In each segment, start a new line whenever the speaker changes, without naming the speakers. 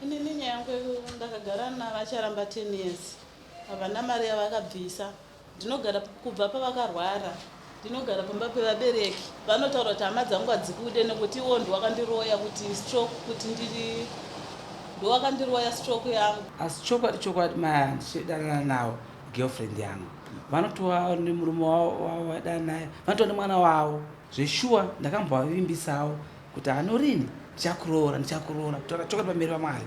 Inini nyaya yangu ndakagara navacharamba 10 years. Havana mari yavakabvisa. Ndinogara kubva pavakarwara. Ndinogara pamba pevabereki. Vanotaura kuti hama dzangu hadzikude nekuti iwo ndwakandiroya kuti stroke kuti ndiri ndwakandiroya stroke yangu.
Asi chokwadi maya ndichidanana nawo girlfriend yangu. Vanotova nemurume wavo wadana naye. Vanotova nemwana wavo. Zveshuwa ndakambovavimbisawo kuti anorini ndichakuroora kutora chokwadi pamberi paMwari.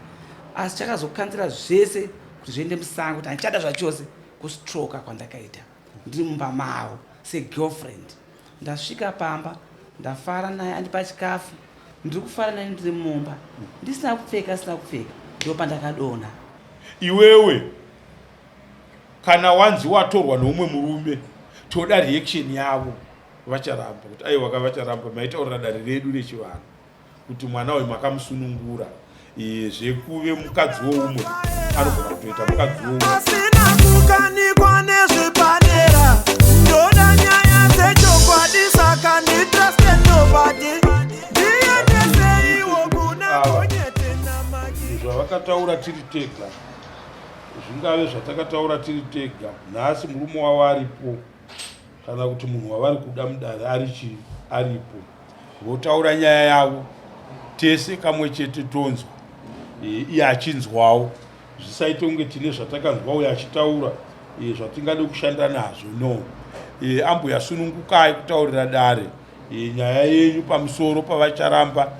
Asi chakazokanzira zvese kuti zviende musango kuti handichada zvachose kustroka kwandakaita ndiri mumba mavo segirlfriend. Ndasvika pamba ndafara naye andipa chikafu ndiri kufara naye ndiri mumba ndisina kupfeka ndo pandakadonha.
Iwewe kana wanzi watorwa nomumwe murume toda reaction yavo vacharamba kuti aiwa vacharamba maitaurira dare redu rechivanhu kuti mwana uyu makamusunungura zvekuve mukadzi woumwe anogona kutoita mukadzi woumwe.
Asina kukanikwa nezvepadera ndoda nyaya dzechokwadi saka nditrust nobody ndiendeseiwo kuna gonyete namagi.
Zvavakataura tiri tega zvingave zvatakataura tiri tega nhasi murume wavo aripo kana kuti munhu wavari kuda mudare aripo votaura nyaya yavo tese kamwe chete tonzwa iye achinzwawo zvisaite kunge tine zvatakanzwa uye achitaura zvatingade kushanda nazvo no. Amboyasunungukai kutaurira dare nyaya yenyu pamusoro pavacharamba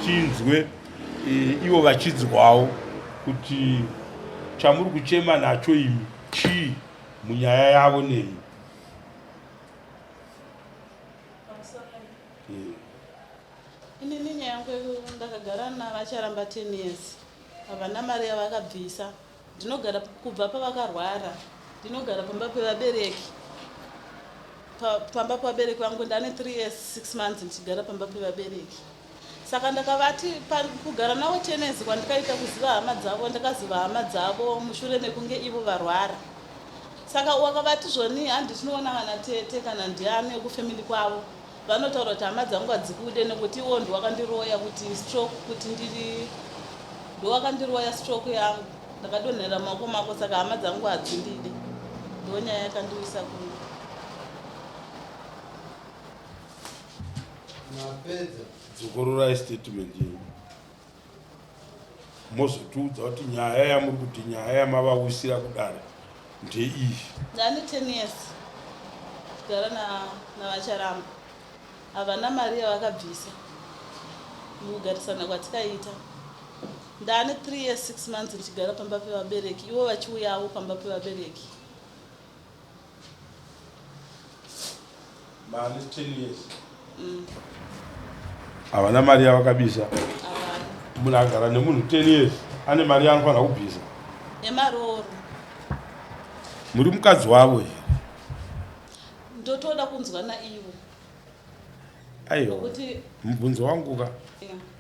chinzwe ivo vachinzwawo kuti chamuri kuchema nacho imi chii munyaya yavo nemi.
Inini nyaya yangu ndakagara navacharamba 10 years. Havana mari yavakabvisa. Ndinogara kubva pavakarwara. Ndinogara pamba pevabereki. Pamba pevabereki vangu ndane 3 years 6 months ndichigara pamba pevabereki. Saka ndakavati kugara navo 10 years kwandikaita kuziva hama dzavo ndakaziva hama dzavo mushure mekunge ivo varwara. Saka wakavati zvoni handi tinoona vana tete kana ndiani ekufamily kwavo vanotaura kuti hama dzangu hadzikude nekuti iwo ndwakandiroya kuti stroke kuti ndiri ndwakandiroya stroke yangu ndakadonhera maoko mako saka hama dzangu hadzindide. Ndo nyaya yakandiwisa kuno.
Dzokororai statement yenyu mozotiudza kuti nyaya yamuri kuti nyaya yamavawisira kudare ndeiyi.
Ndane 10 years kugara navacharamba. Havana mari yavakabvisa mukugarisana kwatikaita. Ndane 3 years 6 months ndichigara pamba pevabereki ivo vachiuyawo pamba pevabereki.
Mane 10 years havana mari yavakabisa. Munhu agara nemunhu 10 years ane mari yaanofanira kubvisa
yemaroro.
muri mukadzi wavo here?
Ndotoda kunzwa naivo.
Aiwa
Nokuti
mubvunzo wangu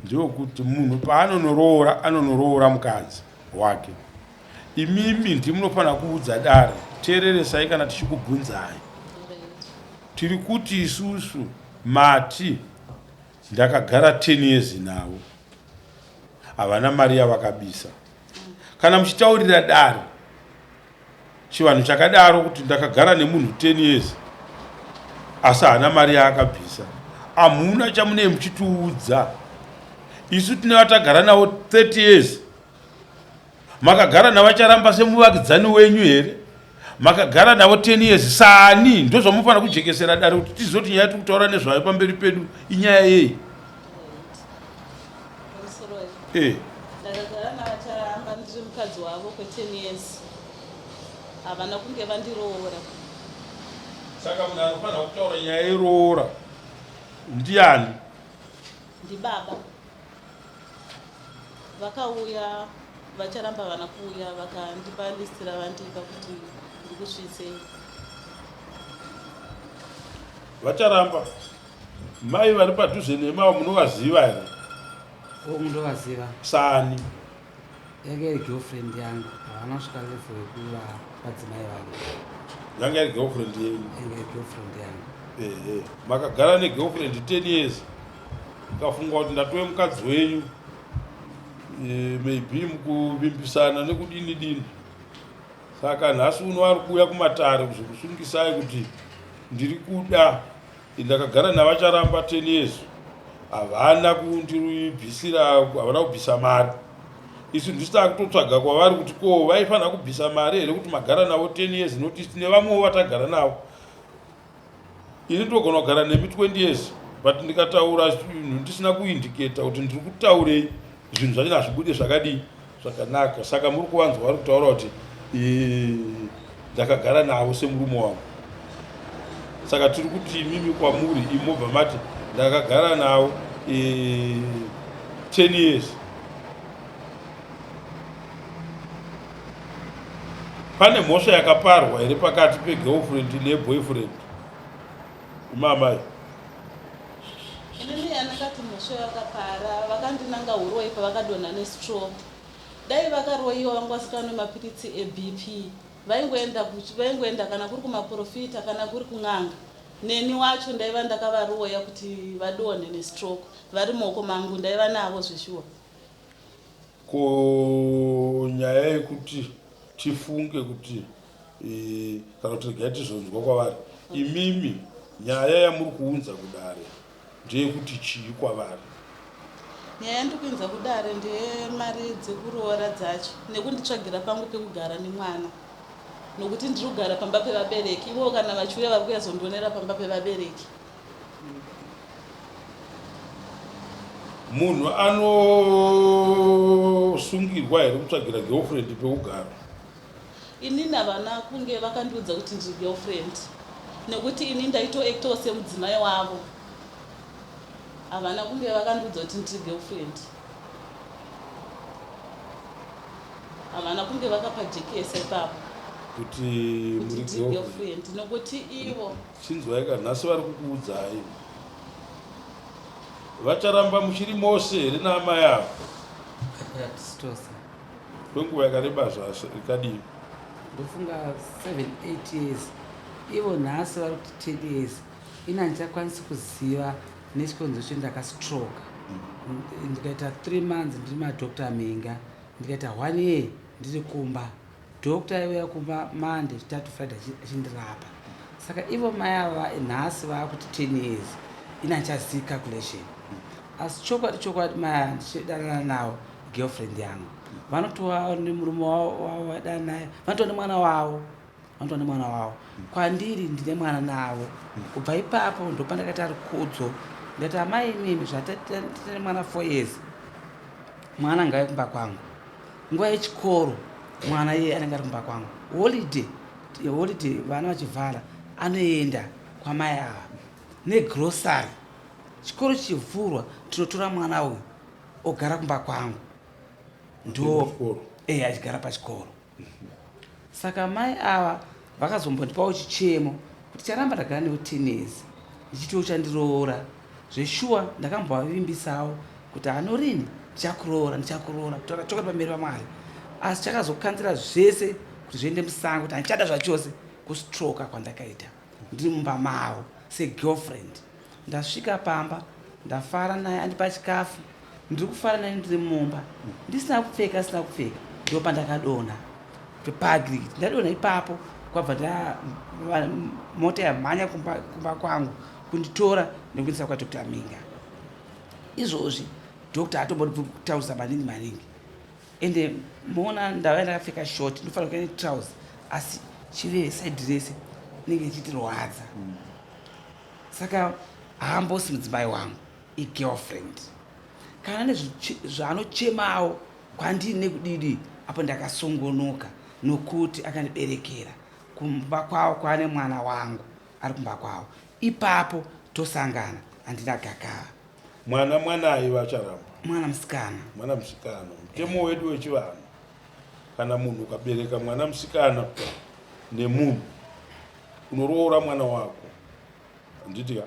ndewekuti munhu paanonoroora mukadzi wake imimi ndimunofanira kuudza dare teereresai kana tichikubvunzai tiri kuti isusu mati ndakagara 10 years navo havana mari yavakabisa. Kana muchitaurira dare chivanhu chakadaro kuti ndakagara nemunhu 10 years asi haana mari yaakabvisa hamuna chamunei muchitiudza. Isu tine vatagara navo 30 years makagara navacharamba semuvakidzani wenyu here? Makagara navo 10 years sani ndozvamufanira kujekesera dare kuti tizoti nyaya tiri kutaura nezvayo pamberi pedu inyaya yei?
Ndakagara navacharamba ndiri mukadzi wavo kwe10 years. Havana kunge vandiroora.
Saka munhu anofanira kutaura nyaya yeroora ndiani?
Ndibaba. Vakauya vacharamba vana kuuya vakandipa listi ravandipa kuti ndikusvisei.
Vacharamba mai vari padhuze nemava munovaziva here?
Mundovaziva
sani
yanga iri girlfriend yangu havana kusvika level yekuva madzimai vangu.
yanga iri girlfriend yenyu?
Yanga iri girlfriend yangu.
Makagara negirlfriend 10 years ukafunga kuti ndatove mukadzi wenyu maybe mukuvimbisana nekudini dini. Saka nhasi uno ari kuuya kumatare kuzokusungisai kuti ndiri kuda ndakagara navacharamba 10 years havana kundiribvisira, havana kubvisa mari. Isu ndisita kutotsvaga kwavari kuti ko vaifanira kubvisa mari here kuti magara navo 10 years, notice tine vamwewo vatagara navo. Ini ndogona kugara nemi 20 years but ndikataura zvinhu ndisina kuindiketa kuti ndiri kutaurei zvinhu zvachina zvibude zvakadii zvakanaka. Saka muri kuvanzwa vari kutaura kuti ndakagara navo semurume wangu. Saka tiri kuti mimi kwamuri imobva mati ndakagara navo 10 years. Pane mhosva yakaparwa here pakati pegirlfriend neboyfriend? Mamai
inini yanakati mhosva yakapara, vakandinanga huroi pavakadonha nestroke. Dai vakaroyiwa vangwasikana nemapiritsi eBP, vaingoenda kana kuri kumaprofita kana kuri kun'anga. Neni wacho ndaiva ndakavaroya kuti vadonhe nestroke, vari maoko mangu ndaiva navo zveshuwa.
Ko nyaya yekuti tifunge kuti kana kuti regai tizonzwa kwavari, imimi nyaya yamuri kuunza kudare ndeyekuti chii kwavari?
Nyaya yandikuinza kudare ndeyemari dzekuroora dzacho nekunditsvagira pangu pekugara nemwana, nokuti ndiri kugara pamba pevabereki. Ivo kana vachiuya vari kuyazondionera pamba pevabereki.
Munhu anosungirwa here kutsvagira girlfriend pekugara?
Inini havana kunge vakandiudza kuti ndiri girlfriend, nekuti ini ndaitoactawo semudzimai wavo. Havana kunge vakandiudza kuti ndiri girlfriend, havana kunge vakapa jekesa ipapo
kuti
kuti ndiri girlfriend, nokuti ivo
chinzwai kana nhasi vari kukuudzai vacharamba muchiri mose here naamai avo kwenguva yakareba zvasho ikadii?
Ndofunga 7-8 years. Ivo nhasi vari kuti 10 years. Ina ndichakwanisa kuziva nechikonzo chendakastroke. Ndikaita 3 months ndiri madhokta Minga, ndikaita 1 year ndiri kumba. Dhokta aiuya kumba Monday, Chitatu, Friday achindirapa. Saka ivo mai ava nhasi vava kuti 10 years. Ina ndichazivi calculation. Asi chokwadi mai ndichidanana navo girlfriend yangu. Vanotova nemurume wavo vadana naye, vanotova nemwana wavo. Kwandiri ndine mwana navo. Kubva ipapo ndopandakati ari kudzo. Ndati amai mimi zvatine mwana 4 years. Mwana ngauye kumba kwangu. Nguva yechikoro mwana iye anenge ari kumba kwangu. Holiday vana vachivhara anoenda kwamai ava. Negrocery chikoro chichivhurwa tinotora mwana uyu ogara kumba kwangu. Ndo achigara pachikoro. Saka mai ava vakazombondipawo chichemo kuti charamba ndagara newe 10 years ndichitiwo chandiroora zveshuwa. Ndakambovavimbisawo kuti anorini ndichakuroora kutaura chokwadi pamberi paMwari. Asi chakazokanzira zvese kuti zviende musango kuti handichada zvachose kustroka kwandakaita ndiri mumba mavo segirlfriend. Ndasvika pamba ndafara naye, andipa chikafu, ndiri kufara naye ndiri mumba ndisina kupfeka ndo pandakadonha pepagri. Ndadonha ipapo kwabva mota yamhanya kumba kwangu kunditora nekuendesa kwaDr. Minga. Izvozvi dhokta atombonditaurisa maningi ende moona ndava ndakapfeka short ndofanira kuenda netrauser asi chiveve side rese inenge ichitirwadza. Saka haambosi mudzimai wangu igirlfriend. Kana nezvaanochemawo kwandiri nekudidi apo ndakasungunuka nokuti akandiberekera kumba kwavo kwaane mwana wangu ari kumba kwavo. Ipapo tosangana handina gakava.
Mwanai vacharamba?
Mwana musikana.
Mutemo wedu wechivanhu, kana munhu ukabereka mwana musikana nemunhu unoroora mwana wako, handiti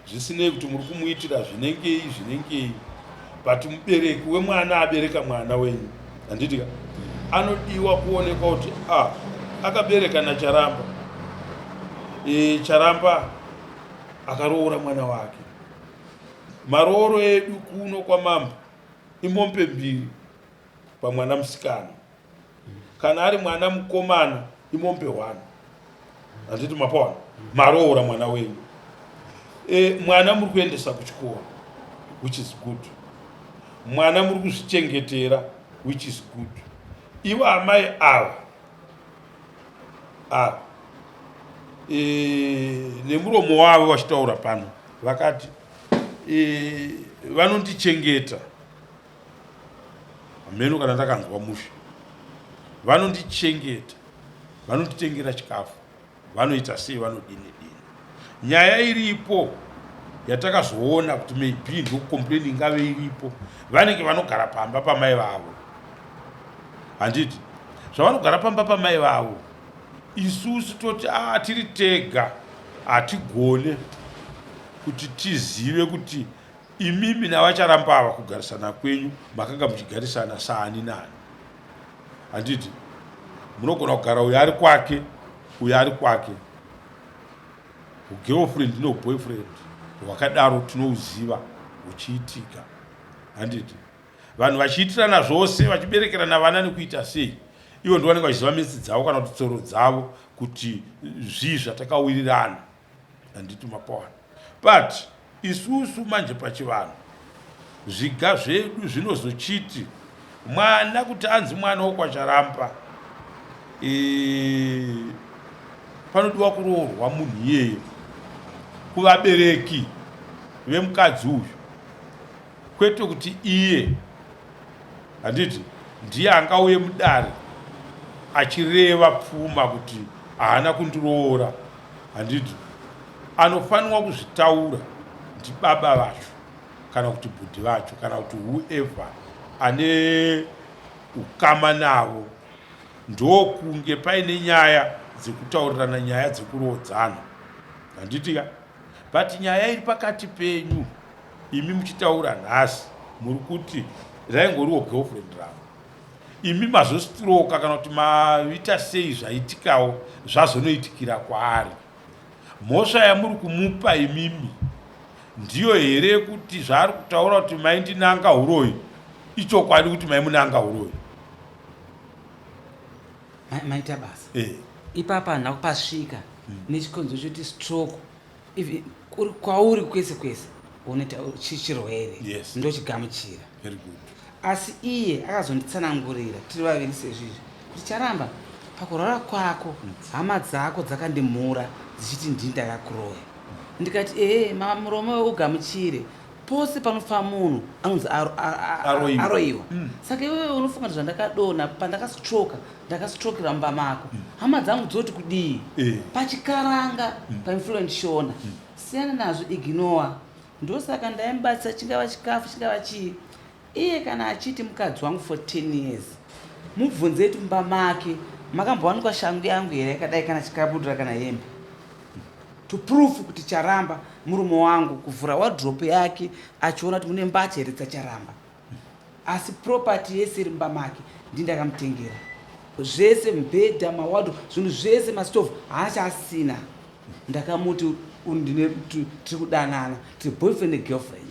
zvisinei kuti muri kumuitira zvinengei but mubereki wemwana abereka mwana wenyu, handiti anodiwa kuonekwa kuti akabereka naCharamba, Charamba akaroora mwana wake. Marooro edu kuno kwamamba imombe mbiri, pamwana musikana. Kana ari mwana mukomana imombe 1. Anditi mapona maroora mwana wenyu. Mwana muri kuendesa kuchikora, which is good. Mwana muri kuzvichengetera, which is good. Ivo amai ava nemuromo wavo vachitaura pano vakati vanondichengeta mheno kana ndakanzwa musha, vanondichengeta, vanonditengera chikafu, vanoita sei, vanodini. Nyaya iripo yatakazoona kuti maybe ndokukomplaini ingave iripo, vanenge vanogara pamba pamai vavo. Handiti zvavanogara pamba pamai vavo, isusu toti tiri tega hatigone kuti tizive kuti imimi navacharamba ava kugarisana kwenyu makanga muchigarisana saani nani. Handiti munogona kugara uyo ari kwake, uyo ari kwake. Girlfriend no boyfriend wakadaro tinouziva uchiitika. Handiti vanhu vachiitirana zvose vachiberekerana vana nekuita sei, ivo ndo vanenge vachiziva misi dzavo kana kuti tsoro dzavo kuti zvii zvatakawirirana. Handiti mapawana. But isusu manje pachivanhu zviga zvedu zvinozochiti mwana kuti anzi mwana wokwacharamba panodiwa kuroorwa munhu iyeye kuvabereki vemukadzi uyu, kwete kuti iye handiti ndiye angauye mudare achireva pfuma kuti haana kundiroora. Handiti anofanirwa kuzvitaura ndi baba vacho kana kuti bhudhi vacho kana kuti whoever ane ukama navo, ndokunge paine nyaya dzekutaurirana, nyaya dzekurodzana. Handiti but nyaya iri pakati penyu, imi muchitaura nhasi muri kuti raingoriwo girlfriend ravo, imi mazostroka kana kuti maita sei zvaitikawo zvazonoitikira kwaari. Mhosva yamuri kumupa imimi ndiyo here kuti zvaari kutaura kuti maindinanga uroyi ichokwadi kuti maimunanga uroyi.
Maita basa ipapa handina kupasvika nechikonzo choti stroke kwauri kwese kwese unoita chirwere ndochigamuchira. Asi iye akazonditsanangurira tiri vaviri sezvizvi kuti charamba pakurwara kwako hama dzako dzakandimhura dzichiti ndini ndakakuroya. Ndikati muromo weugamuchire, pose panofa munhu anonzi aroyiwa. Saka iwewe unofunga zvandakadona ndakastrokera mumba mako, hama dzangu dzoti kudii pachikaranga painfluentiona. Siyana nazvo, ignore. Ndosaka ndaimubatsira, chingava chikafu chingava chii. Iye kana achiti mukadzi wangu for 10 years, mubvunze kuti mumba make makambowanikwa shangu yangu here yakadai kana chikabudura kana hembe, to prove kuti charamba murume wangu kuvhura wardrobe yake achiona kuti mune mbatya here dzacharamba. Asi property yese iri mumba make ndindakamutengera zvese, mubhedha, mawardrobe, zvinhu zvese, mastove haana chaasina. Ndakamuti tiri kudanana, tiri boyfriend and girlfriend,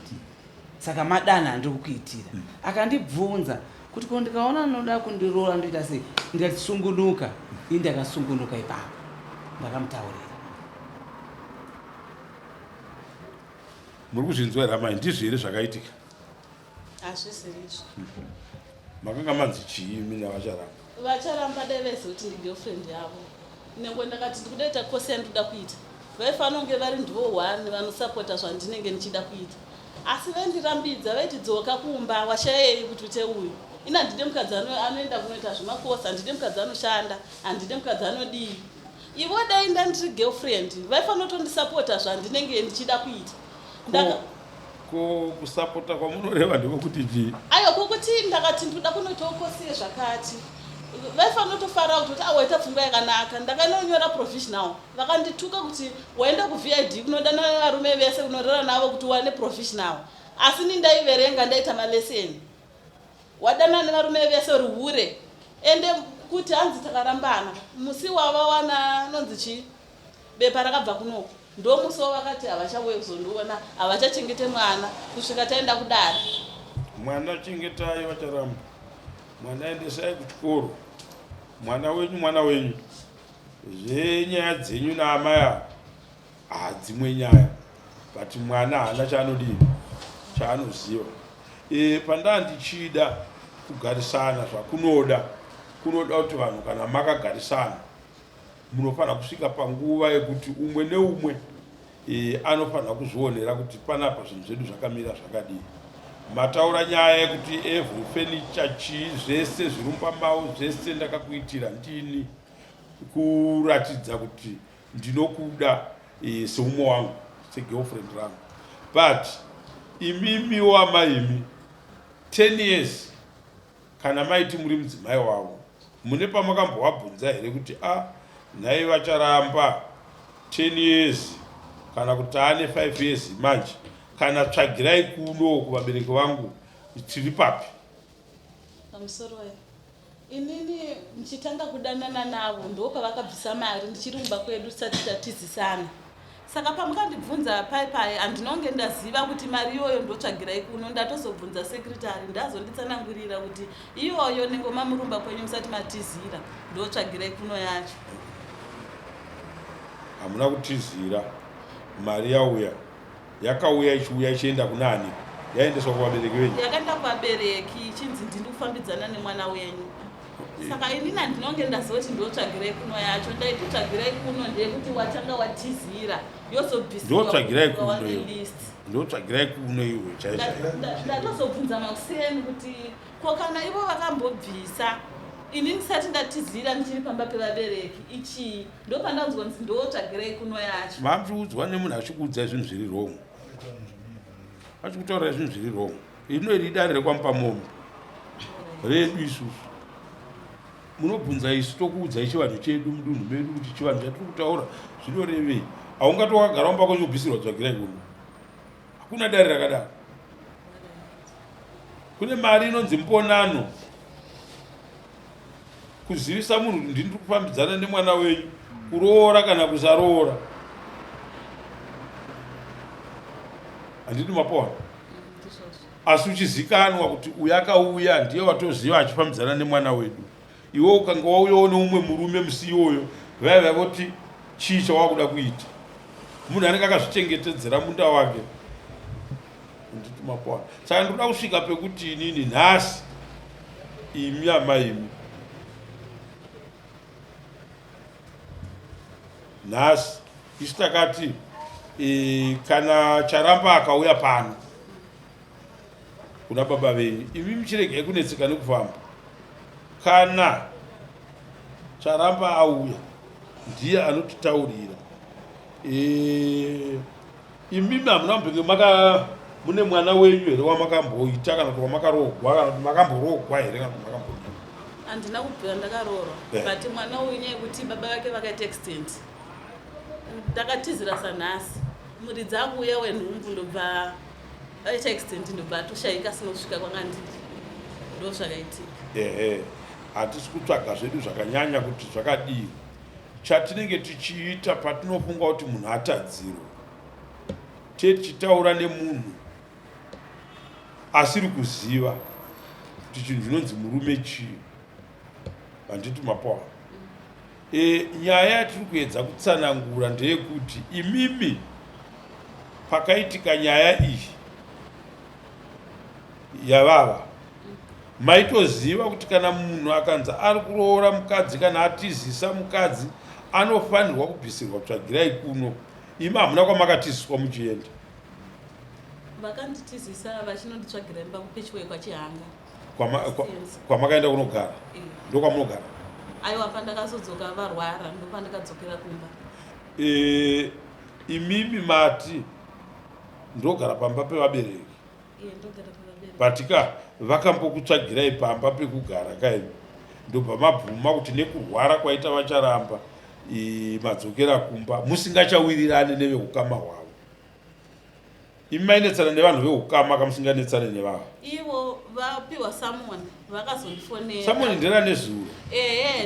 saka madana handiri kukuitira. Akandibvunza kuti ko ndikaona noda kundiroora ndoita sei, ndikati sungunuka. Ini ndakasungunuka ipapo, ndakamutaurira.
Muri kuzvinzwa here amai, ndizvo here zvakaitika?
Hazvisiri izvo.
Makanga manzi chiimi navacharamba?
Vacharamba devese kuti ndi girlfriend yavo. Nengo ndakati ndikudaita kosi yandoda kuita, vaifanira kunge vari ndivo 1 vanosapota zvandinenge ndichida kuita. Asi vendirambidza vaiti dzoka kumba, washayei kuti ute uyu. Ina ndide mukadzi anoenda kunoita zvemakosi, handide mukadzi anoshanda, handide mukadzi anodii. Ivo dai ndandiri girlfriend vaifanira kutondisapota zvandinenge ndichida kuita.
Ko kusapota kwamunoreva ndikokuti chii?
Aiwa, kokuti ndakati ndoda kunoitawo kosi zvakati, vaifanira kutofara kuti waita pfungwa yakanaka. Ndakanonyora provisional, vakandituka kuti waenda kuVID kunodana varume vese kunorara navo kuti wane provisional. Asi ini ndaiverenga ndaita maleseni, wadana nevarume vese ruhure, ende kuti hanzi takarambana. Musi wavawana nonzi chii, bepa rakabva kunoko, ndo musi wavakati havachauye kuzondiona, havachachengete mwana kusvika taenda kudare.
Mwana chengetai, vacharamba. mwana endesai kuchikoro, mwana wenyu zvenyaya dzenyu naamai avo hadzimwe nyaya, but mwana haana chaanodii chaanoziva. Pandaa ndichida kugarisana zvakunoda kuti vanhu kana makagarisana munofanira kusvika panguva yekuti umwe neumwe anofanira kuzvionera kuti panapa zvinhu zvedu zvakamira zvakadii. Mataura nyaya yekuti every furniture chii zvese zvirumba mavo zvese ndakakuitira ndini, kuratidza kuti ndinokuda seumwe wangu segirlfriend rangu. But imimi wamaimi 10 years kana maiti muri mudzimai wavo, mune pamakambovabvunza here kuti nhai vacharamba 10 years kana kuti ane 5 years manje, kana tsvagirai kuno kuvabereki vangu tiri papi?
Pamusoro inini ndichitanga kudanana navo ndo pavakabvisa mari ndichiri kumba kwedu tisati tatizisana. Saka pamukandibvunza pai handinonge ndaziva kuti mari iyoyo ndotsvagirai kuno. Ndatozobvunza sekretari ndazonditsanangurira kuti iyoyo nengoma murumba kwenyu musati matizira ndotsvagirai kuno yacho.
Hamuna kutizira, mari yauya yakauya ichiuya ichienda kuna ani? Yaendeswa kuvabereki venyu? Yakaenda
kuvabereki ichinzi ndiri kufambidzana nemwana wenyu. Saka inini handinonge ndazoti ndotsvagirai kuno yacho. Ndaiti tsvagirai kuno ndeyekuti watanga watizira yozobvisiwa
ndotsvagirai kuno iwe chaizvo.
Ndatozobvunza Mauseni kuti ko kana ivo vakambobvisa inini ndisati ndatizira ndichiri pamba pevabereki ichii, ndopandanzonzi ndotsvagirai kuno yacho.
Mamtiudzwa nemunhu achikuudzai zvinhu zviri wrong, achikutaurira zvinhu zviri wrong. Inoiri idare rekwamupa mombe redu isusu. Munobvunza isu tokuudzai chivanhu chedu mudunhu medu kuti chivanhu chatiri kutaura zvinorevei. Haungati wakagara mumba kwenyu kubvisirwa tsvagirai kuno? Hakuna dare rakadaro. Kune mari inonzi mponano, kuzivisa munhu kuti ndiri kufambidzana nemwana wenyu, kuroora kana kusaroora. Handidi mapona. Asi uchizikanwa kuti uyu akauya ndiye watoziva achifambidzana nemwana wedu, iwe ukanga wauyawo neumwe murume musi iyoyo, vaiva voti chii chawakuda kuita? Munhu anenge akazvichengetedzera munda wake. Handidi mapona. Saka ndinoda kusvika pekuti inini nhasi imi amaimi, nhasi isu takati kana Charamba akauya pano kuna baba venyu, imi muchiregai kunetseka nekufamba. Kana Charamba auya ndiye anotitaurira. Imimi hamuna kumbenge mune mwana wenyu here wamakamboita kana kuti wamakarogwa kana kuti makamborogwa here kana kuti makambodii?
Handina kubvira ndakaroorwa, but mwana uyu yekuti baba vake vakaita extent. Ndakatizira sanhasi muri dzakuuya wenhumbu ndobva aita extent ndobva atoshayika sino kusvika kwangandiri. Ndo zvakaitika.
Hatisi kutsvaga zvedu zvakanyanya kuti zvakadii. Chatinenge tichiita patinofunga kuti munhu atadzirwa, tichitaura nemunhu asiri kuziva kuti chinhu chinonzi murume chii. Handiti mapawa. Nyaya yatiri kuedza kutsanangura ndeyekuti imimi pakaitika nyaya iyi yavava, maitoziva kuti kana munhu akanzi ari kuroora mukadzi kana atizisa mukadzi anofanirwa kubvisirwa tsvagirai kuno. Imi hamuna kwamakatiziswa muchienda.
Vakanditizisa vachinonditsvagira imba kupechiwe kwaChihanga.
Kwamakaenda kunogara? Ndokwamunogara?
Aiwa, pandakazodzoka varwara ndopandakadzokera kumba.
Imimi mati ndogara pamba pevabereki?
Ndogara pevabereki.
Patika vakambokutsvagirai pamba pekugara kaini, ndobva mabvuma kuti nekurwara kwaita vaCharamba madzokera kumba musingachawirirane nevehukama hwavo. Imi mainetsana nevanhu vehukama kamusinganetsane nevavo?
Ivo vapiwa Samoni vakazondifonera.
Samoni ndera nezuro?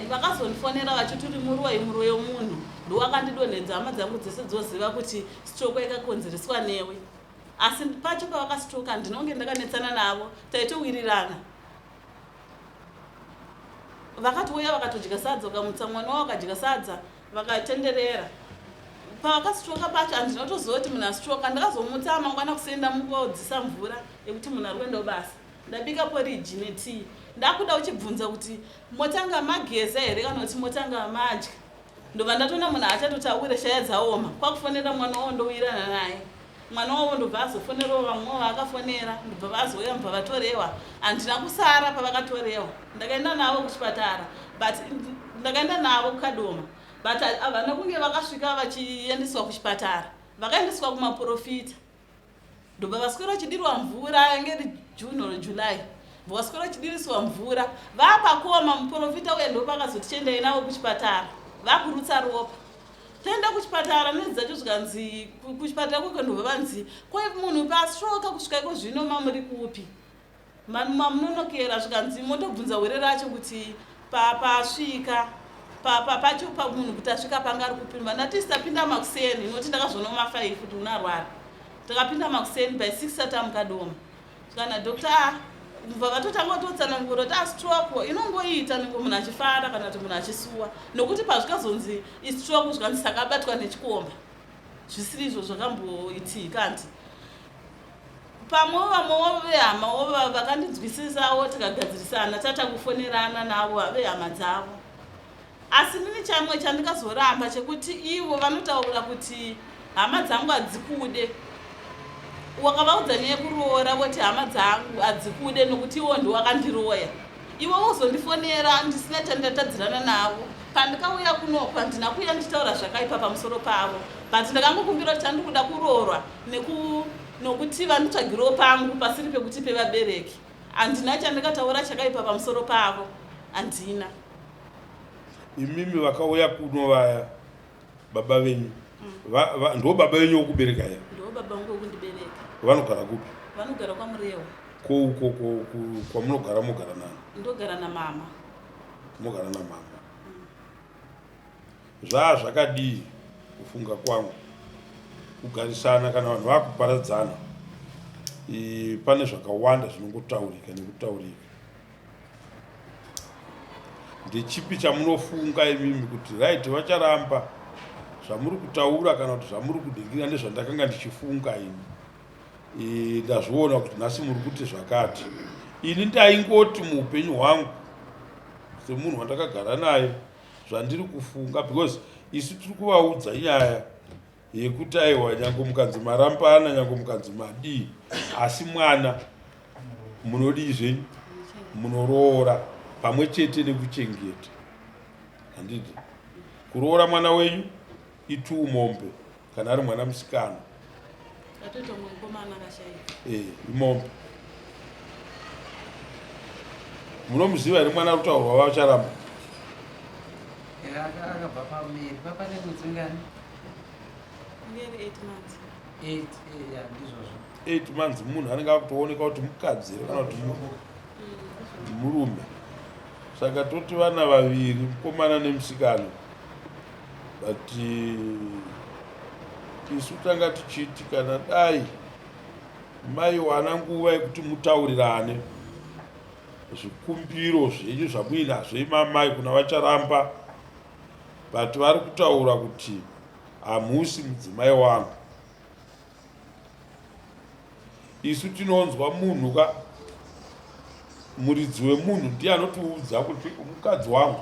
Vakazondifonera vachiti uri muroyi munhu ndowakandidonhedza hama dzangu dzese dzoziva kuti stroke yakakonzereswa newe. Asi pacho pavakastroka ndinonge ndakanetsana navo taitowirirana. vakatouya vakatodya sadza, vakamutsa mwana wavo akadya sadza vakatenderera. Pavakastroka pacho handinotoziva kuti munhu astroka. Ndakazomutsa mangwana kusienda mungodzisa mvura yekuti munhu ari kuenda basa. Ndabika poriji netii. Ndakuda uchibvunza kuti motanga mageza here kana kuti motanga madya. Ndobva ndatoona munhu achatotaura shaya dzaoma. Kwakufonera mwana wavo ndowirana naye. Mwana wavo ndobva azofonerawo vamwewo vaakafonera. Ndobva vazouya mbva vatorewa. Handina kusara pavakatorewa. Ndakaenda navo kuchipatara. But ndakaenda navo kuKadoma. But havana kunge vakasvika vachiendeswa kuchipatara. Vakaendeswa kumaprofita. Ndobva vaswera vachidirwa mvura yange iri June or July. Vaswera vachidiriswa mvura. Vapakoma muprofita uye ndopakazoti chiendai navo kuchipatara. Vakurutsa ropa. Tenda kuchipatara nedzacho zvikanzi kuchipatara kwako ndobva vanzi kwai munhu pastroka kusvika iko zvino mamuri kupi. Mamunonokera zvikanzi motobvunza hwere racho kuti pasvika pacho pamunhu kuti asvika panga ari kupimba. Ndati tisapinda makuseni noti ndakazvoona ma5 kuti unarwara. Takapinda makuseni by 6 atamuKadoma. Kana doctor mva vatotanga kutotsanangura kuti stroke inongoita nengo munhu achifara kana kuti munhu achisuwa. Nokuti pazvikazonzi istroke zvikanzi sakabatwa nechikomba. Zvisiri izvo zvakamboitika anti. Pamwe vamwewo vehama vakandinzwisisawo tikagadzirisana tatakufonerana navo vehama dzavo. Asi nini chamwe chandikazoramba chekuti ivo vanotaura kuti hama dzangu hadzikude. Wakavaudza nekuroora kuti hama dzangu hadzikude nokuti ivo ndiwakandiroya. Ivo uzondifonera ndisina chandatadzirana navo. Pandikauya kunokwa ndina kuya ndichitaura zvakaipa pamusoro pavo. But ndakangokumbira kuti handikuda kuroorwa nokuti vandotsvagirawo pangu pasiri pekuti pevabereki. Handina chandikataura chakaipa pamusoro pavo. Handina.
Imimi vakauya kuno vaya baba venyu. Ndo baba venyu wokubereka ya?
Ndo baba vangu wokundibereka.
Vanogara kupi?
Vanogara kwaMurewa.
Kwamunogara mogara nani?
Ndogara namama.
Mogara namama. Zvakadii kufunga kwangu kugarisana kana vanhu vakuparadzana. Pane zvakawanda zvinongotaurika nekutaurika. Ndechipi chamunofunga imimi kuti right vacharamba zvamuri kutaura kana kuti zvamuri kudingira ndezvandakanga ndichifunga ini. Ndazviona kuti nhasi muri kuti zvakati. Ini ndaingoti muupenyu hwangu semunhu wandakagara naye zvandiri kufunga because isu tiri kuvaudza nyaya yekuti aiwa nyange mukanzi marambana nyange mukanzi madii asi mwana munodii zvenyu munoroora pamwe chete nekuchengeta. Handiti kuroora mwana wenyu itumombe kana ari mwana musikana.
Atoto mukomana akashayika.
Imombe. Munomuziva here mwana rutaurwa vacharamba?
Akabva pamiri papa nekudzingani?
Ngeri 8 months.
8 ya ndizvozvo.
8 months munhu anenge akutooneka kuti mukadzi kana kuti murume. Saka toti vana vaviri mukomana nemusikana. But isu tanga tichiti kana dai mai wana nguva yekuti mutaurirane zvikumbiro zvenyu zvamuinazvo imamai kuna vacharamba. But vari kutaura kuti hamusi mudzimai wangu. Isu tinonzwa munhu muridzi wemunhu ndiye anotiudza kuti mukadzi wangu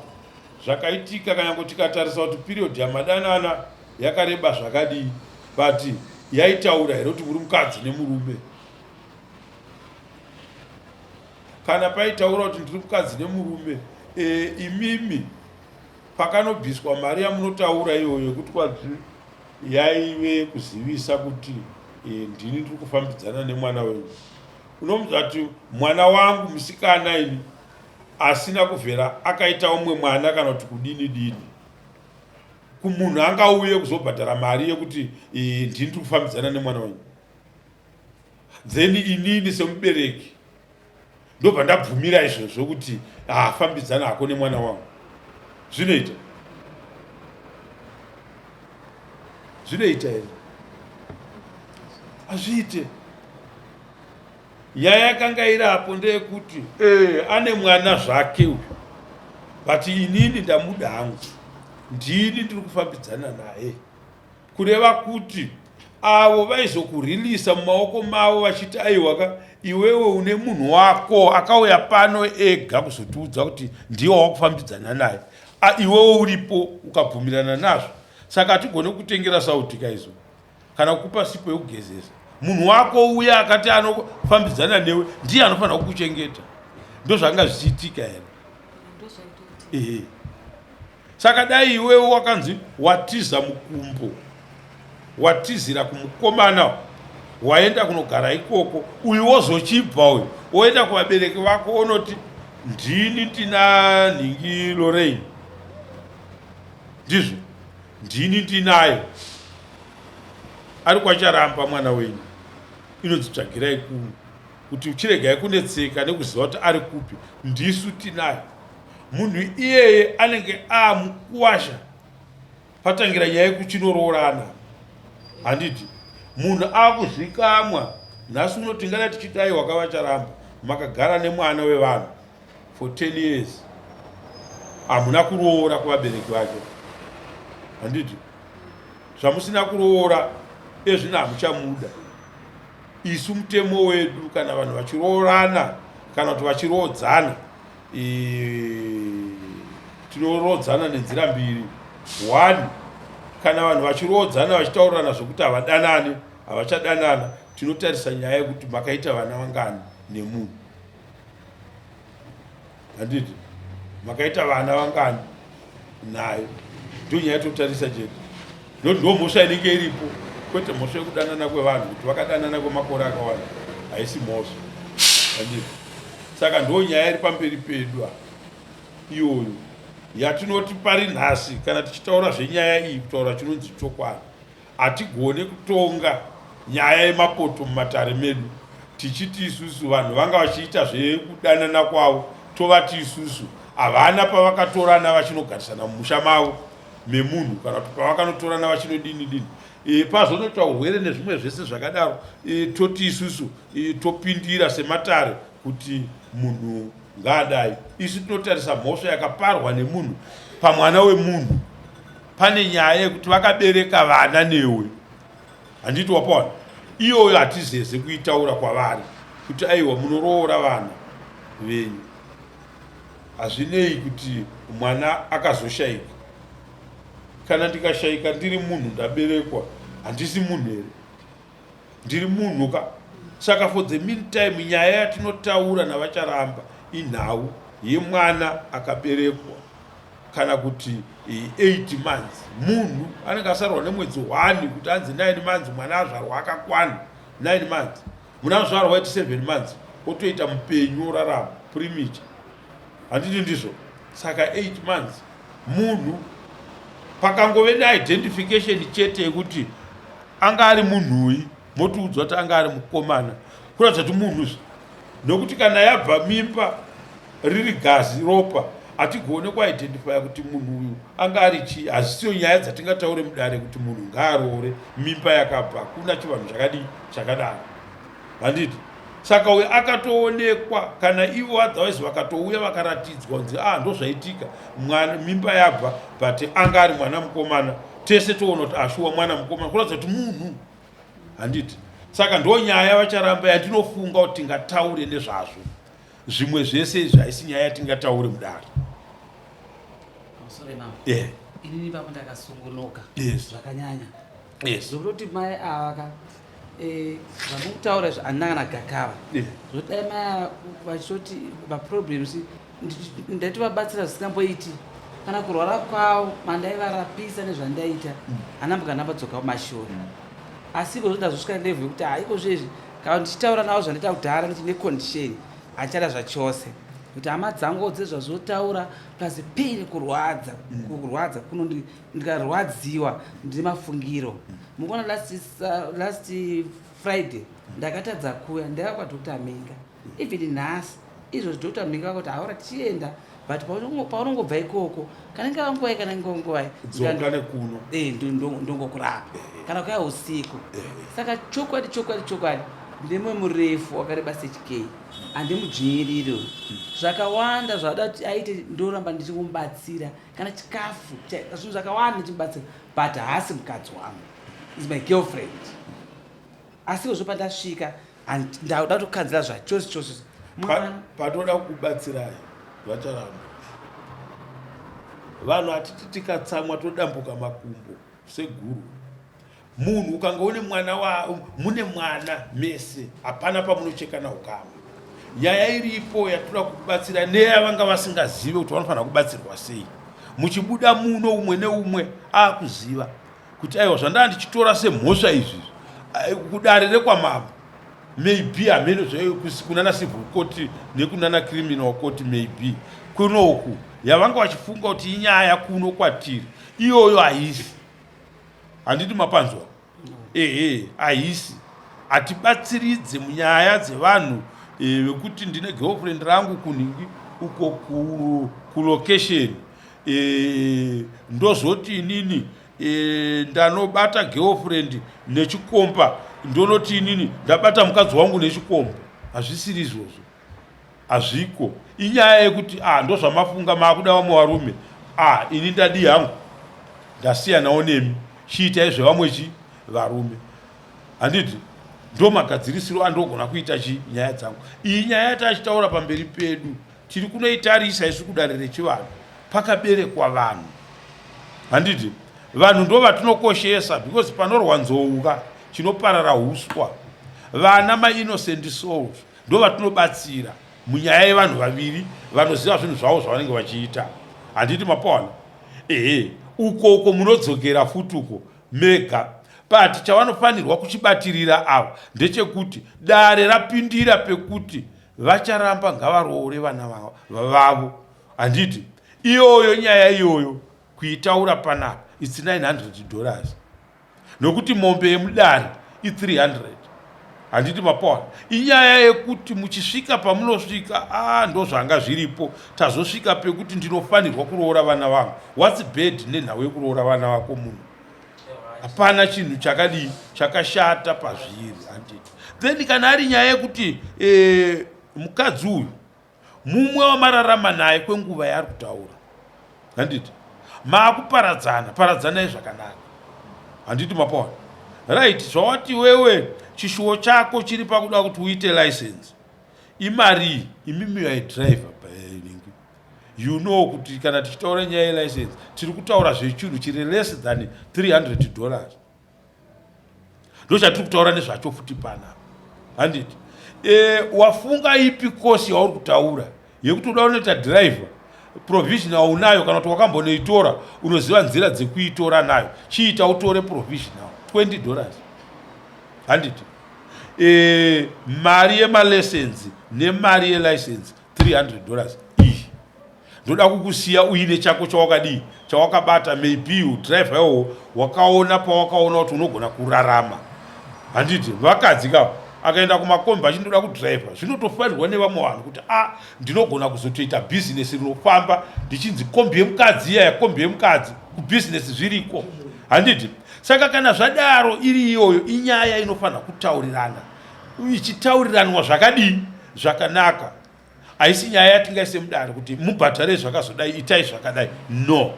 zvakaitika kana tikatarisa kuti period yamadanana yakareba zvakadii. But yaitaura here kuti muri mukadzi nemurume. Kana paitaura kuti ndiri mukadzi nemurume imimi pakanobviswa mari yamunotaura iyoyo kuti kwadzi yaive kuzivisa kuti ndini ndiri kufambidzana nemwana wenyu. Unomudza kuti mwana wangu musikana ini asina kuvhera akaita umwe mwana kana kuti kudini dini. Kumunhu angauye kuzobhadhara mari yekuti ndini ndiri kufambidzana nemwana wenyu. Then inini semubereki ndobva ndabvumira izvozvo kuti afambidzana hako nemwana wangu. Zvinoita? Zvinoita here? Hazviite. Nyaya yakanga irapo ndeyekuti ane mwana zvake uyu but inini ndamuda hangu, ndini ndiri kufambidzana naye, kureva kuti avo vaizokurilisa mumaoko mavo vachiti aiwa iwewe une munhu wako akauya pano ega kuzotiudza kuti ndiwo wakufambidzana naye, iwewe uripo ukabvumirana nazvo. Saka hatigone kutengera sautika izo kana kukupa sipo yekugezesa. Munhu wako uya akati anofambidzana newe ndiye anofanira kukuchengeta. Ndo zvanga zvichiitika here. Saka dai iwewe wakanzi watiza mukumbo, watizira kumukomana, waenda kunogara ikoko, uyu wozochibva uyu woenda kuvabereki vako onoti ndini tina Nhingi Lorraine, ndizvo ndini tinayo, ari kwaCharamba mwana wenyu, inodzitsvagirai kuno kuti uchiregai kunetseka nekuziva kuti ari kupi, ndisu tinayo. Munhu iyeye anenge amukuwasha patangira nyaya yekuchinoroorana. Handiti munhu akuzikamwa nhasi uno tingada tichidai wakavaCharamba makagara nemwana wevanhu for 10 years, hamuna kuroora kuvabereki vake. Handiti zvamusina kuroora ezvino hamuchamuda. Isu mutemo wedu kana vanhu vachiroorana kana kuti vachiroodzana, tinorodzana nenzira mbiri. 1, kana vanhu vachiroodzana vachitaurirana zvokuti havadanane, havachadanana, tinotarisa nyaya yekuti makaita vana vangani nemunhu. Handiti makaita vana vangani naye, ndo nyaya totarisa chete. Ndo mhosva inenge iripo, kwete mhosva yekudanana kwevanhu kuti vakadanana kwemakore akawanda, haisi mhosva. Handiti saka ndo nyaya iri pamberi pedu iyoyo yatinoti pari nhasi kana tichitaura zvenyaya iyi kutaura chinonzi chokwadi. Hatigone kutonga nyaya yemapoto mumatare medu tichiti isusu vanhu vanga vachiita zvekudanana kwavo tovati isusu havana pavakatorana vachinogarisana mumusha mavo memunhu kana kuti pavakanotorana vachinodini. Pazonoita urwere nezvimwe zvese zvakadaro, toti isusu topindira sematare kuti munhu ngaadai. Isu tinotarisa mhosva yakaparwa nemunhu pamwana wemunhu. Pane nyaya yekuti vakabereka vana newe. Handiti wapaona? Iyoyo hatizeze kuitaura kwavari kuti aiwa munoroora vana venyu. Hazvinei kuti mwana akazoshayika. Kana ndikashayika ndiri munhu ndaberekwa, handisi munhu here? Ndiri munhu ka. Saka for the meantime nyaya yatinotaura navaCharamba inhau yemwana akaberekwa kana kuti 8 months. Munhu anenge asarwa nemwedzi 1 kuti anzi 9 months mwana azvarwa akakwana 9 months. Muna azvarwa 7 months otoita mupenyu orarama premature. Handiti ndizvo? Saka 8 months munhu pakangove neidentification chete yekuti anga ari munhuyi, motiudzwa kuti anga ari mukomana, kuratidza kuti munhuzve. Nokuti kana yabva mimba riri gazi ropa, hatigone kuidentifya kuti munhu uyu anga ari chii. Hazisiyo nyaya dzatingataure mudare kuti munhu ngaaroore mimba yakabva, kuna chivanhu chakadii chakadaro. Handiti saka uyu akatoonekwa, kana ivo otherwise vakatouya vakaratidzwa kunzi ndozvaitika, mimba yabva but anga ari mwana mukomana, tese toona kuti ashuwa mwana mukomana, kuratidza kuti munhu. Handiti saka ndo nyaya vaCharamba yatinofunga kuti tingataure nezvazvo. Zvimwe zvese izvi haisi nyaya yatingataure mudare.
Inini papo ndakasungunuka
zvakanyanya.
Zvokutoti mai ava vamukutaura handina Gakava, zvoti dai mai vachitoti maproblems ndativabatsira zvisingamboiti, kana kurwara kwavo mandaivarapisa nezvandaita hanambokanambadzoka kumashore. Asi iko zvindazvosvika level yekuti iko zvezvi kana ndichitaura navo zvandaita kudhara ndine condition hachada zvachose, kuti hama dzangu dzezvazotaura plus pain kurwadza kuno ndikarwadziwa ndine mafungiro. Mukuona last Friday ndakatadza kuya ndaiva kwaDr. Menga, even nhasi izvozvi Dr. Menga kuti haura tichienda, but paunongobva ikoko kana ingava nguva kana ngonguvai ndongokurapa kana kuya usiku. Saka chokwadi ndimwe murefu wakareba sechikei handimudzvinyiriro zvakawanda zvada kuti aite ndoramba ndichimubatsira kana chikafu zvinhu zvakawanda ndichimubatsira but haasi mukadzi wangu is my girlfriend asiwo zvopandasvika ndauda kutokanzira zvachose chose
patoda kubatsirai vacharamba vanhu hatiti tikatsamwa todambuka makumbo seguru munhu ukanga mune mwana mese hapana pamunochekana ukama nyaya iripo yatoda kubatsira neyavanga vasingazive kuti vanofanira kubatsirwa sei muchibuda muno umwe neumwe akuziva kuti aiwa zvandanga ndichitora semhosva izvi kudare rekwamambo maybe hamene kunana civil court nekunana criminal court maybe kunoku yavanga vachifunga kuti inyaya kuno kwatiri iyoyo haisi handiti mapanzwa haisi hatibatsiridze munyaya dzevanhu vekuti ndine girlfriend rangu kuningi uko kulocation ndozoti inini ndanobata girlfriend nechikomba ndonoti inini ndabata mukadzi wangu nechikomba hazvisiri izvozvo hazviko inyaya yekuti ndozvamafunga makuda vamwe varume ini ndadi hangu ndasiyanawo nemi chiitai zvevamwe varume handiti ndo magadzirisiro andogona kuita nyaya dzangu iyi nyaya yatachitaura pamberi pedu tiri kunoitarisa isu kudare rechivanhu pakaberekwa vanhu handiti vanhu ndo vatinokoshesa because panorwa nzouka chinoparara uswa vana mainnocent souls ndo vatinobatsira munyaya yevanhu vaviri vanoziva zvinhu zvavo zvavanenge vachiita handiti mapawana uko munodzokera futi uko mega but chavanofanirwa kuchibatirira ava ndechekuti dare rapindira pekuti vacharamba ngavaroore vana vavo handiti iyoyo nyaya iyoyo kuitaura panapa it's $900 nokuti mombe yemudare i300 handiti mapawana inyaya yekuti muchisvika pamunosvika ndo zvanga zviripo tazosvika pekuti ndinofanirwa kuroora vana vangu what's bad nenhau yekuroora vana vako munhu hapana chinhu chakadii chakashata pazviri handiti then kana ari nyaya yekuti mukadzi uyu mumwe wamararama naye kwenguva yaari kutaura handiti maakuparadzanai zvakanaka handiti mapawana right zvawati wewe chishuwo chako chiri pakuda kuti uite license imari imimi yaidriver you know kuti kana tichitaura nyaya yelicense tiri kutaura zvechinhu chiri less than $300 ndo chatiri kutaura nezvacho futi panapa handiti wafunga ipi kosi yauri kutaura yekuti uda unoita driver provisional unayo kana kuti wakambonoitora unoziva nzira dzekuitora nayo chiita utore provisional $20 handiti mari yemalessensi nemari yelicense $300 ndoda kukusiya uine chako chawakadii chawakabata maybe udriver iwowo wakaona pawakaona kuti unogona kurarama handiti vakadzi kavo akaenda kumakombi achindoda kudriver zvinotofanirwa nevamwe vanhu kuti ndinogona kuzotoita bhizinesi rinofamba ndichinzi kombi yemukadzi iyaya kombi yemukadzi kubhizinesi zviriko handiti saka kana zvadaro iri iyoyo inyaya inofanira kutaurirana ichitauriranwa zvakadii zvakanaka haisi nyaya yatingaise mudare kuti mubhatare zvakazodai itai zvakadai no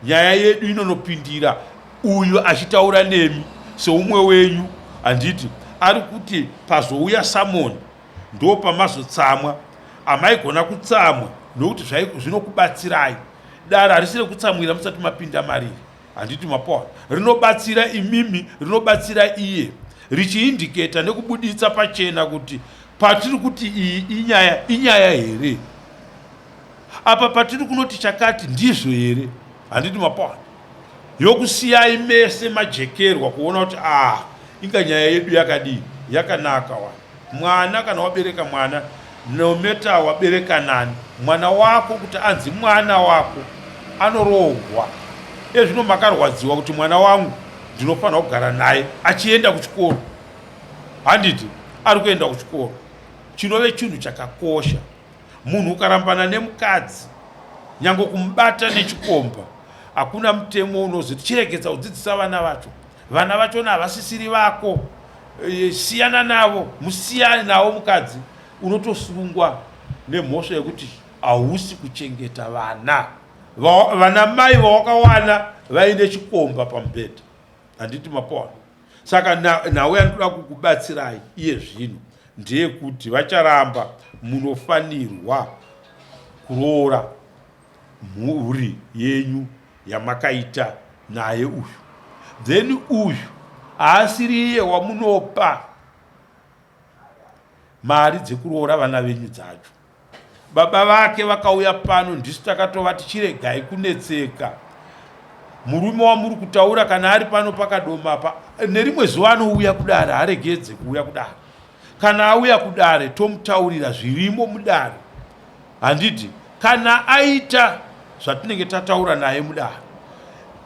nyaya yedu inonopindira uyu achitaura nemi seumwe wenyu handiti ari kuti pazouya samoni ndo pamazotsamwa amaigona kutsamwa nokuti zvinokubatsirai dare harisire kutsamwira musati mapinda mariri handiti mapawana rinobatsira imimi rinobatsira iye richiindiketa nekubuditsa pachena kuti patiri kuti iyi inyaya here apa patiri kunoti chakati ndizvo here handiti mapawana yokusiyai mese majekerwa kuona kuti inga nyaya yedu yakadii yakanaka mwana kana wabereka mwana nometa wabereka nani mwana wako kuti anzi mwana wako anorohwa ezvino makarwadziwa kuti mwana wangu ndinofanira kugara naye achienda kuchikoro handiti ari kuenda kuchikoro chinove chinhu chakakosha munhu ukarambana nemukadzi nyange kumubata nechikomba hakuna mutemo unozoti chiregedza kudzidzisa vana vacho havasisiri vako siyana navo, musiyane nawo mukadzi. Unotosungwa nemhosva yekuti hausi kuchengeta vana. Vana mai vawakawana vaine chikomba pamubhedha. Handiti Mapona. Saka nawe anoda kukubatsirai iye zvino ndeyekuti vacharamba munofanirwa kuroora mhuri yenyu yamakaita naye uyu. Then uyu haasiri iye wamunopa mari dzekuroora vana venyu dzacho. Baba vake vakauya pano, ndisu takatova tichiregai kunetseka. Murume wamuri kutaura kana ari pano pakadomapa, nerimwe zuva anouya kudare, haregedze kuuya kudare. Kana auya kudare tomutaurira zvirimo mudare. Handiti kana aita zvatinenge tataura naye mudare,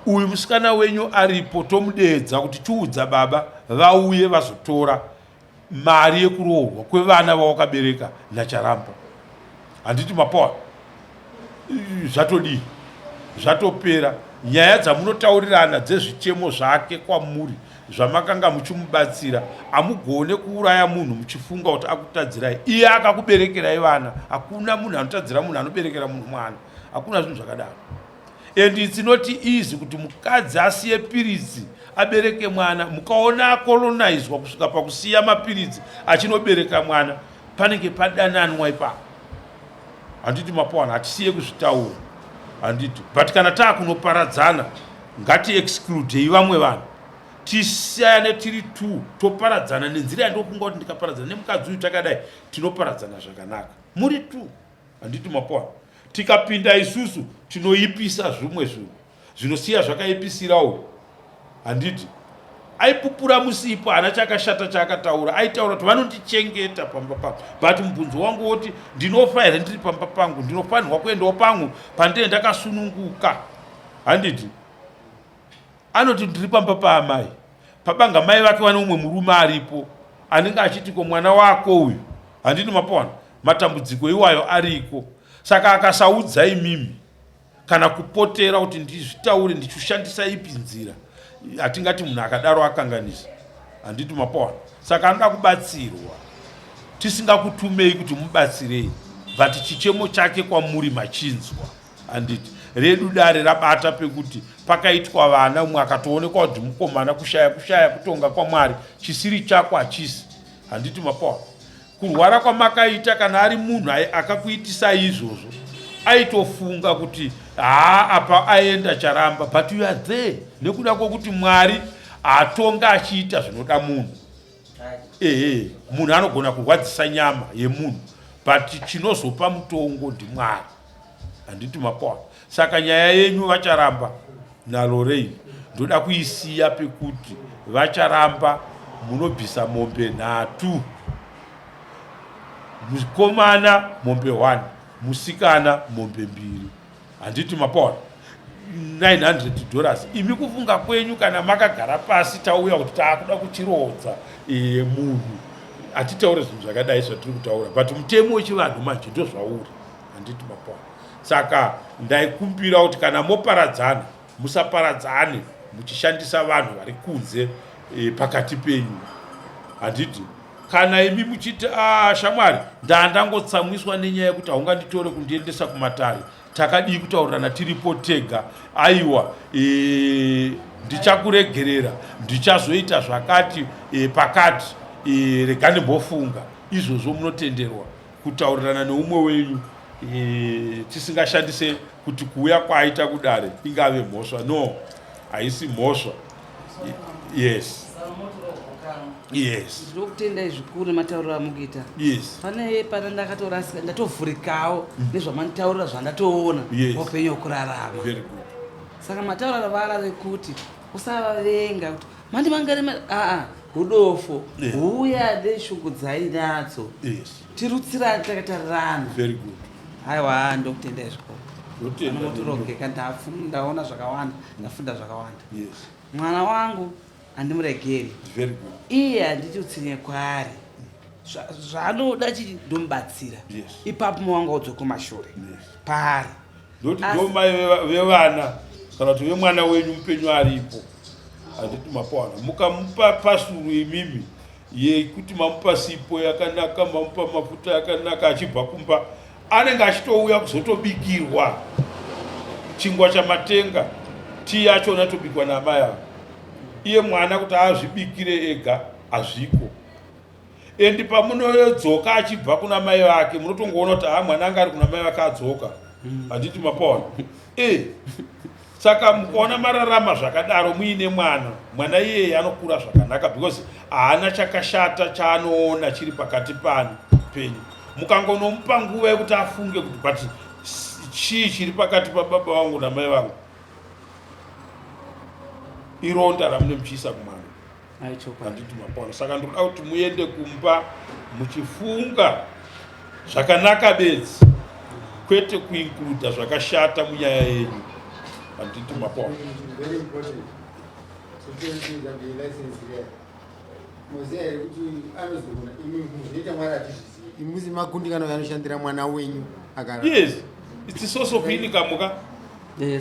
uyu musikana wenyu aripo, tomudeedza kuti chiudza baba vauye vazotora mari yekuroorwa kwevana vawakabereka naCharamba. Handiti Mapona. Zvatodii, zvatopera. Nyaya dzamunotaurirana dzezvichemo zvake kwamuri zvamakanga muchimubatsira, amugone kuuraya munhu muchifunga kuti akutadzirai. Iye akakuberekerai vana. Hakuna munhu anotadzira munhu anoberekera munhu mwana. Hakuna zvinhu zvakadaro. And it's not easy kuti mukadzi asiye piritsi abereke mwana, mukaona akolonizwa kusvika pakusiya mapiritsi achinobereka mwana, panenge padananwa ipapo. Handiti Mapona, hatisiye kuzvitaura. Handiti, but kana taakunoparadzana ngati exclude vamwe vanhu, tisiyane tiri tu toparadzana nenzira yandofunga kuti ndikaparadzana nemukadzi uyu takadai tinoparadzana zvakanaka. Muri tu. Handiti Mapona. Tikapinda isusu tinoipisa zvimwe zvinhu zvinosiya zvakaipisira uyu. Handiti aipupura musipo, hana chakashata chaakataura. Aitaura kuti vanondichengeta pamba pangu, but mubvunzo wangu woti ndinofa here ndiri pamba pangu, ndinofanirwa kuendawo pangu pandee ndakasununguka. Handiti anoti ndiri pamba paamai, pabanga mai vake vane umwe murume aripo anenge achiti ko mwana wako uyu. Handiti Mapona. Matambudziko iwayo ariko. Saka akasaudzai mimi kana kupotera kuti ndizvitaure ndichishandisa ipi nzira, hatingati munhu akadaro akanganisa. Handiti Mapona. Saka anoda kubatsirwa, tisingakutumei kuti mubatsirei, but chichemo chake kwamuri machinzwa. Handiti redu dare rabata pekuti pakaitwa vana, umwe akatoonekwa kuti mukomana, kushaya kutonga kwaMwari, chisiri chako hachisi. Handiti Mapona. Kurwara kwamakaita kana ari munhu akakuitisa izvozvo, aitofunga kuti apa aenda Charamba, but you are there nekuda kwokuti Mwari atonga achiita zvinoda munhu. Munhu anogona kurwadzisa nyama yemunhu, but chinozopa mutongo ndiMwari. Handiti Mapona. Saka nyaya yenyu vaCharamba naLorraine ndoda kuisiya pekuti vaCharamba munobvisa mombe 3. Mukomana mombe 1, musikana mombe 2. Handiti Mapona. $900. Imi kufunga kwenyu kana makagara pasi tauya kuti taakuda kuchirodza munhu, hatitaure zvinhu zvakadai zvatiri kutaura, but mutemo wechivanhu manje ndozvauri. Handiti Mapona. Saka ndaikumbira kuti kana moparadzana musaparadzane muchishandisa vanhu vari kunze pakati penyu. Handiti kana imi muchiti shamwari ndangotsamwiswa nenyaya yekuti haunganditore kundiendesa kumatare, takadii kutaurirana tiripo tega, aiwa ndichakuregerera, ndichazoita zvakati pakati, regani mbofunga. Izvozvo munotenderwa kutaurirana neumwe wenyu, tisingashandise kuti kuuya kwaita kudare ingave mhosva. No, haisi mhosva. Yes. Yes.
Ndokutendai zvikuru matauriro amukuita.
Yes.
Pane ndakatorasika ndatovhurikawo nezvamanitaurira zvandatoona upenyu hwekurarama.
Very good.
Saka matauriro varave kuti usavavenga kuti mandimangari rudofo huya neshungu dzainadzo.
Yes.
Tirutsirane takatarirana.
Very good.
Haiwa ndokutendai zvikuru. Anomotorogeka ndaona zvakawanda, ndafunda zvakawanda.
Yes.
Mwana wangu handimuregeri.
Very good.
Iye handiti utsinye kwaari, zvaanoda chiti ndomubatsira.
Yes.
Ipapo mwangu udzoka kumashure.
Yes.
Pari
Ndoti ndomai vevana kana kuti vemwana wenyu mupenyu aripo. Handiti Mapona. Mukamupa pasuru imimi yekuti mamupa sipo yakanaka, mamupa mafuta yakanaka, achibva kumba anenge achitouya kuzotobikirwa chingwa chamatenga, tii yachona tobikwa namai avo. Iye mwana kuti azvibikire ega hazviko. Endi pamunodzoka achibva kuna mai vake munotongoona kuti mwana anga ari kuna mai vake adzoka. Handiti mapaona? Saka mukaona mararama zvakadaro muine mwana iyeye anokura zvakanaka because haana chakashata chaanoona chiri pakati penyu. Mukangonomupa nguva yekuti afunge kuti but chii chiri pakati pababa vangu namai vangu, ironda ramune muchiisa kumwana. Handiti mapaona? Saka ndinoda kuti muende kumba muchifunga zvakanaka bedzi, kwete kuinkluda zvakashata munyaya yenyu. Handiti mapaona?
imuzi makundikano yanoshandira mwana wenyu akara.
Yes, it's a source of income.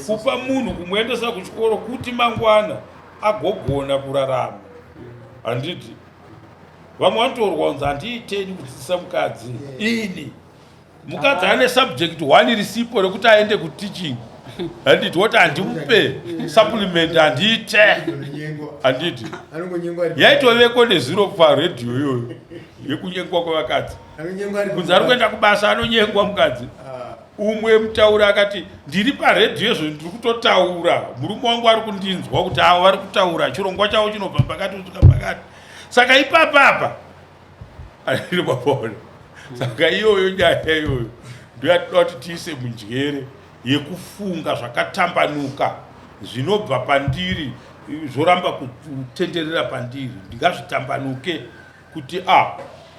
Kupa munhu kumuendesa kuchikoro kuti mangwana agogona kurarama. Handiti vamwe vanotorwa kunzi handiiteni kudzidzisa mukadzi. Ini mukadzi ane subject 1 risipo rekuti aende kuteaching. Handiti woti handimupe supplement handiite. Handiti yaitoveko neziro paredhiyo iyoyo yekunyengwa kwevakadzi. Kunzi ari kuenda kubasa anonyengwa mukadzi. Umwe mutaura akati ndiri paredhiyo izvo ndiri kutotaura, murume wangu ari kundinzwa kuti avo vari kutaura chirongwa chavo chinobva pakati kusvika pakati. Saka ipapapa andiri mapaona. Saka iyoyo nyaya iyoyo ndoyatinoda kuti tiise munjere yekufunga zvakatambanuka zvinobva pandiri zvoramba kutenderera pandiri, ndingazvitambanuke kuti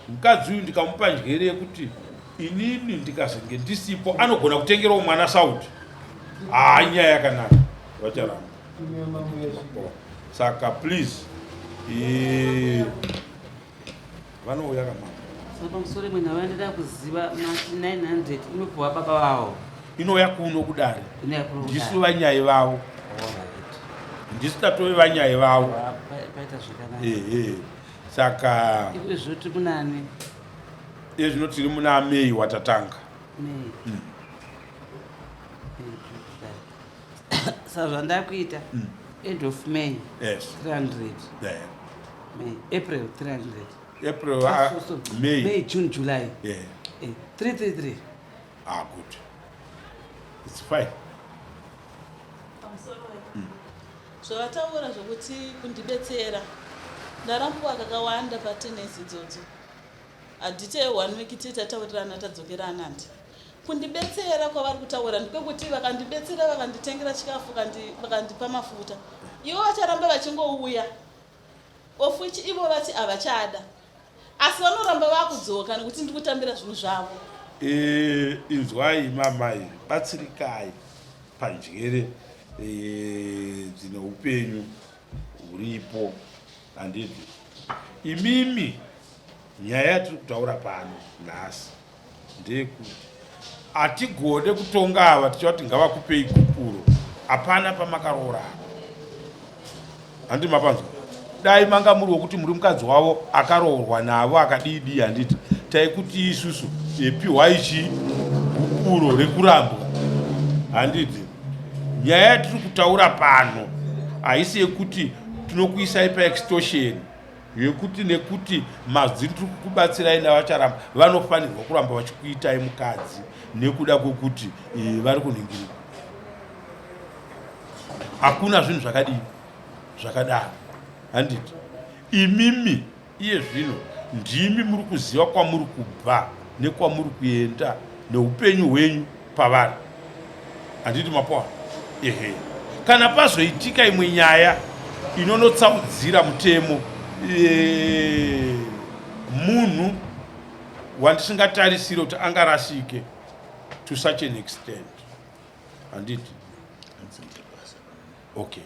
mukadzi uyu ndikamupa njere yekuti inini ndikazenge ndisipo anogona kutengerawo mwana sauti. Nyaya yakanaka vacharamba. Saka please vanouya kamwana.
Pamusoro mwena vaendera kuziva 900 inopuwa baba vavo.
Inouya kuno kudare. Ndisu vanyai vavo. Ndisu tatove vanyai vavo.
Paita zvakanaka.
Saka
izvoti munani?
Zvino tiri muna Mei watatanga.
Saka zvandakuita end of May.
Yes.
300.
Yeah.
May, April 300.
April, May,
June, July.
Yeah.
333.
Good. It's fine.
Zvavataura zvokuti kundibetsera ndarambiwa kakawanda patenesi idzodzo. Handite 1 week tataurirana tadzokerana ndi kundibetsera kwavari kutaura ndekwekuti vakandibetsera vakanditengera chikafu vakandipa mafuta ivo vacharamba vachingouya ofuchi ivo vati havachada asi vanoramba vakudzoka nekuti ndikutambira zvinhu zvavo.
Inzwai mamai, batsirikai panjere dzine upenyu huripo. Handiti imimi nyaya yatiri kutaura pano nhasi ndeyekuti hatigone kutonga ava tichivati ngavakupei kupuro. Hapana pamakaroora. Handi mapanzwa dai manga muri wokuti muri mukadzi wavo akaroorwa navo akadidi. Handiti taikuti isusu piwaichi kupuro rekurambwa. Handiti nyaya yatiri kutaura pano haisi yekuti tinokuisai paextortion yekuti nekuti maziri tiri kukubatsirai navacharamba vanofanirwa kuramba vachikuitai mukadzi nekuda kwekuti vari kuningirwa. Hakuna zvinhu zvakadaro. Handiti imimi iye zvino ndimi muri kuziva kwamuri kubva nekwamuri kuenda neupenyu hwenyu pavari. Handiti mapaona? Kana pazoitika imwe nyaya inonotsaudzira mutemo munhu wandisingatarisire kuti angarasike to such an extent. Handiti? Okay,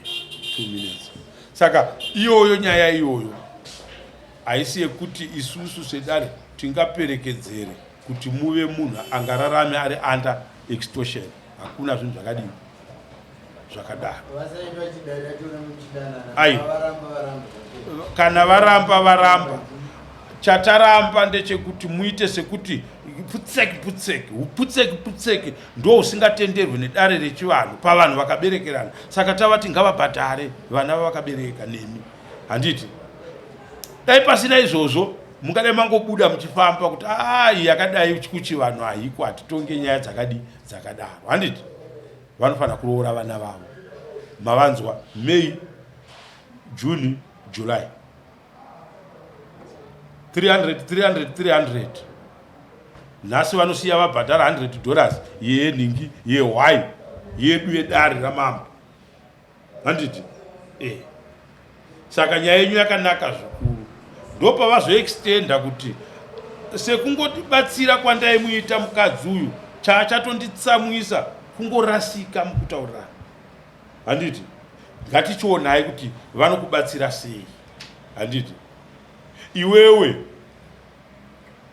2 minutes. Saka iyoyo nyaya iyoyo haisi yekuti isusu sedare tingaperekedzere kuti muve munhu angararame ari under extortion. Hakuna zvinhu zvakadini zvakadaro. Ai, kana varamba chataramba ndechekuti muite sekuti putseki ndo usingatenderwi nedare rechivanhu pavanhu vakaberekerana. Saka tavati ngavabhadhare vana vakabereka nemi. Handiti dai pasina izvozvo mungadai mangobuda muchifamba kuti yakadai kuchivanhu haiko, hatitonge nyaya dzakadaro. Handiti vanofanira kuroora vana vavo. Mavanzwa May, June, July 300 nhasi vanosiya vabhadhara $100 yeningi yehwai yedu yedare ramambo. Handiti saka nyaya yenyu yakanaka zvikuru. Ndopavazoextenda kuti sekungotibatsira kwandaimuita mukadzi uyu chatonditsamwisa kungorasika mukutaurirana. Handiti ngatichionai kuti vanokubatsira sei. Handiti iwewe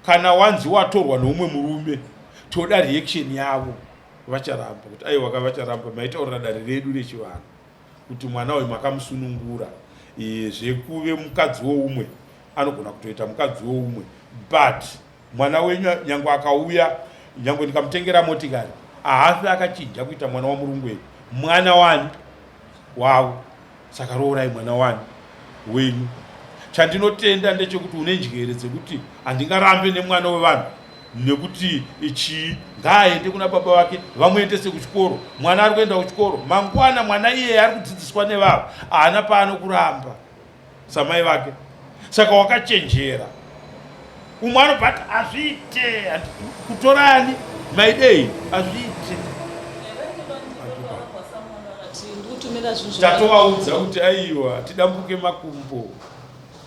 kana wanzi watorwa neumwe murume toda reaction yavo. Vacharamba kuti aiwa vacharamba maitaurira dare redu rechivanhu kuti mwana uyu makamusunungura. Zvekuve mukadzi woumwe anogona kutoita mukadzi woumwe, but mwana wenyu nyange akauya, nyange ndikamutengera motikari hafi akachinja kuita mwana wamurungu wenyu, mwana wani wavo. Saka roorai mwana wani wenyu. Chandinotenda ndechekuti une njere dzekuti handingarambe nemwana wevanhu nekuti ichi ngaaende kuna baba wake vamuendese kuchikoro. Mwana ari kuenda kuchikoro mangwana, mwana iye ari kudzidziswa nevavo, haana paanokuramba samai vake. Saka wakachenjera. Umwe anobhati azviite kutorani maidei azviite. Tatovaudza kuti aiwa tidambuke makumbo.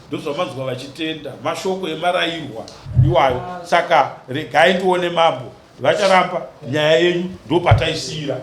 Ndozvamanzwa vachitenda mashoko emarayirwa iwayo. Saka regai ndione mambo. Vacharamba nyaya yenyu ndopataisira.